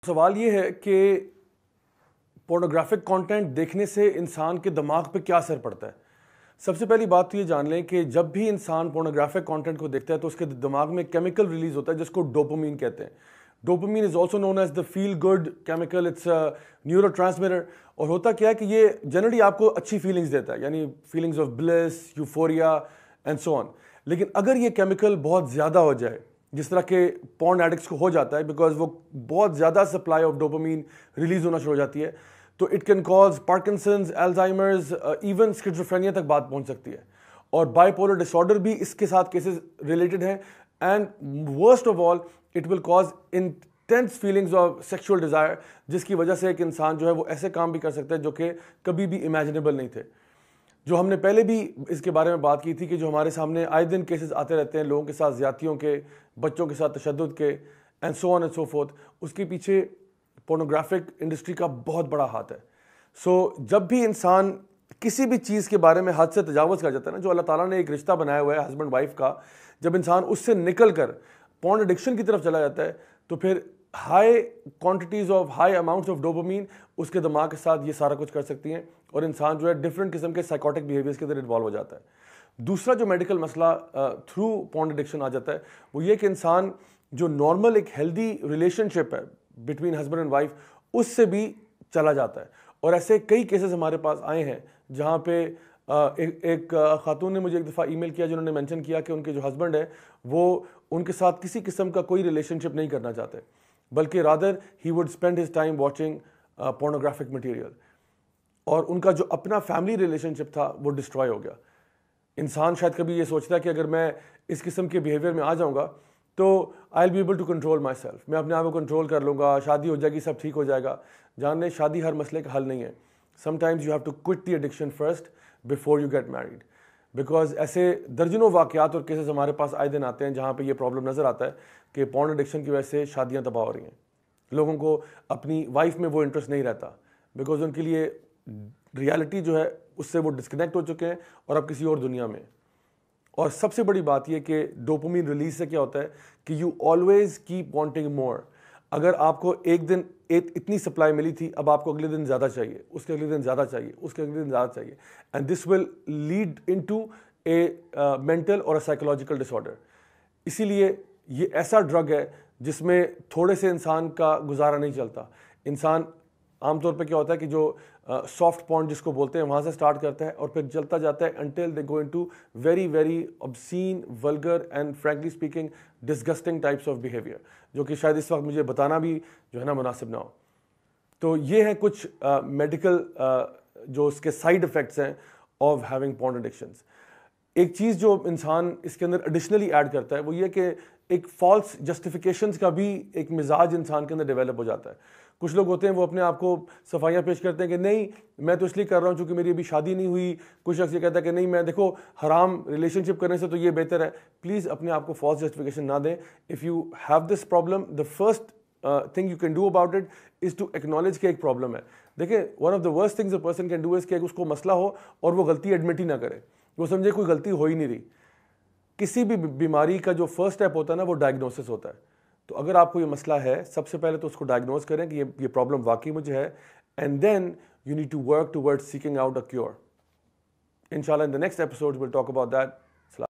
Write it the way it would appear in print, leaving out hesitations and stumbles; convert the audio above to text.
सवाल ये है कि पोर्नोग्राफिक कंटेंट देखने से इंसान के दिमाग पे क्या असर पड़ता है। सबसे पहली बात तो ये जान लें कि जब भी इंसान पोर्नोग्राफिक कंटेंट को देखता है तो उसके दिमाग में केमिकल रिलीज होता है जिसको डोपामीन कहते हैं। Dopamine is also known as the feel good chemical, it's a neurotransmitter. और होता क्या है कि ये जनरली आपको अच्छी फीलिंग्स देता है, यानी feelings of bliss, euphoria and so on. लेकिन अगर ये केमिकल बहुत ज़्यादा हो जाए, जिस तरह के पॉर्न एडिक्ट्स को हो जाता है, बिकॉज वो बहुत ज़्यादा सप्लाई ऑफ डोपामीन रिलीज होना शुरू हो जाती है, तो it can cause Parkinson's, Alzheimer's, even schizophrenia तक बात पहुंच सकती है। और बाइपोलर डिसऑर्डर भी इसके साथ केसेस रिलेटेड हैं। And worst of all, it will cause intense feelings of sexual desire, जिसकी वजह से एक इंसान जो है वो ऐसे काम भी कर सकता है जो कि कभी भी इमेजिनेबल नहीं थे। जो हमने पहले भी इसके बारे में बात की थी कि जो हमारे सामने आए दिन केसेस आते रहते हैं लोगों के साथ ज्यादतियों के, बच्चों के साथ तशद्दुद के, and so on and so fourth, उसके पीछे पोर्नोग्राफिक इंडस्ट्री का बहुत बड़ा हाथ है। सो जब भी इंसान किसी भी चीज़ के बारे में हद से तजावज़ कर जाता है ना, जो अल्लाह ताला ने एक रिश्ता बनाया हुआ है हस्बैंड वाइफ का, जब इंसान उससे निकल कर पॉर्न एडिक्शन की तरफ चला जाता है तो फिर high quantities of high amounts of dopamine उसके दिमाग के साथ ये सारा कुछ कर सकती हैं और इंसान जो है डिफरेंट किस्म के साइकोटिक बिहेवियर्स के अंदर इन्वॉल्व हो जाता है। दूसरा जो मेडिकल मसला थ्रू पॉर्न एडिक्शन आ जाता है वो ये कि इंसान जो नॉर्मल एक हेल्दी रिलेशनशिप है बिटवीन हस्बैंड एंड वाइफ, उससे भी चला जाता है। और ऐसे कई केसेस हमारे पास आए हैं जहाँ पे एक खातून ने मुझे एक दफ़ा ईमेल किया जिन्होंने मेंशन किया कि उनके जो हस्बैंड है वो उनके साथ किसी किस्म का कोई रिलेशनशिप नहीं करना चाहते, बल्कि rather he would spend his time watching pornographic material. और उनका जो अपना फैमिली रिलेशनशिप था वो डिस्ट्रॉय हो गया। इंसान शायद कभी ये सोचता है कि अगर मैं इस किस्म के बिहेवियर में आ जाऊंगा तो I will be able to control myself, मैं अपने आप को कंट्रोल कर लूँगा, शादी हो जाएगी, सब ठीक हो जाएगा। जान लें शादी हर मसले का हल नहीं है। Sometimes you have to quit the addiction first before you get married, because ऐसे दर्जनों वाक़यात और केसेस हमारे पास आए दिन आते हैं जहाँ पे ये प्रॉब्लम नज़र आता है कि पॉर्न एडिक्शन की वजह से शादियाँ तबाह हो रही हैं। लोगों को अपनी वाइफ में वो इंटरेस्ट नहीं रहता बिकॉज उनके लिए रियलिटी जो है उससे वो डिस्कनेक्ट हो चुके हैं और अब किसी और दुनिया में। और सबसे बड़ी बात यह कि डोपामीन रिलीज से क्या होता है कि यू ऑलवेज कीप वांटिंग मोर। अगर आपको एक दिन इतनी सप्लाई मिली थी, अब आपको अगले दिन ज़्यादा चाहिए, उसके अगले दिन ज़्यादा चाहिए, उसके अगले दिन ज़्यादा चाहिए, and this will lead into A mental और साइकोलॉजिकल डिसऑर्डर। इसीलिए ये ऐसा ड्रग है जिसमें थोड़े से इंसान का गुजारा नहीं चलता। इंसान आमतौर पे क्या होता है कि जो सॉफ्ट पॉर्न जिसको बोलते हैं वहाँ से स्टार्ट करता है और फिर चलता जाता है until they go into very very obscene, vulgar and frankly speaking disgusting types of behaviour, जो कि शायद इस वक्त मुझे बताना भी जो है ना मुनासिब ना हो। तो ये हैं कुछ मेडिकल जो उसके साइड इफ़ेक्ट्स हैं ऑफ हैविंग पॉर्न एडिक्शंस। एक चीज़ जो इंसान इसके अंदर एडिशनली ऐड करता है वो ये कि एक फॉल्स जस्टिफिकेशंस का भी एक मिजाज इंसान के अंदर डेवलप हो जाता है। कुछ लोग होते हैं वो अपने आप को सफाइयाँ पेश करते हैं कि नहीं मैं तो इसलिए कर रहा हूँ क्योंकि मेरी अभी शादी नहीं हुई। कुछ शख्स ये कहता है कि नहीं मैं देखो हराम रिलेशनशिप करने से तो ये बेहतर है। प्लीज़ अपने आप को फॉल्स जस्टिफिकेशन ना दें। If you have this problem, the first thing you can do about it is to acknowledge कि एक प्रॉब्लम है। देखिए one of the worst things a person can do is कि उसको मसला हो और वो गलती एडमिट ही ना करे, वो समझे कोई गलती हो ही नहीं रही। किसी भी बीमारी का जो फर्स्ट स्टेप होता है ना वो डायग्नोसिस होता है। तो अगर आपको ये मसला है सबसे पहले तो उसको डायग्नोज करें कि ये प्रॉब्लम वाकई मुझे है, and then you need to work towards seeking out a cure. इंशाल्लाह in the next episode will talk about that.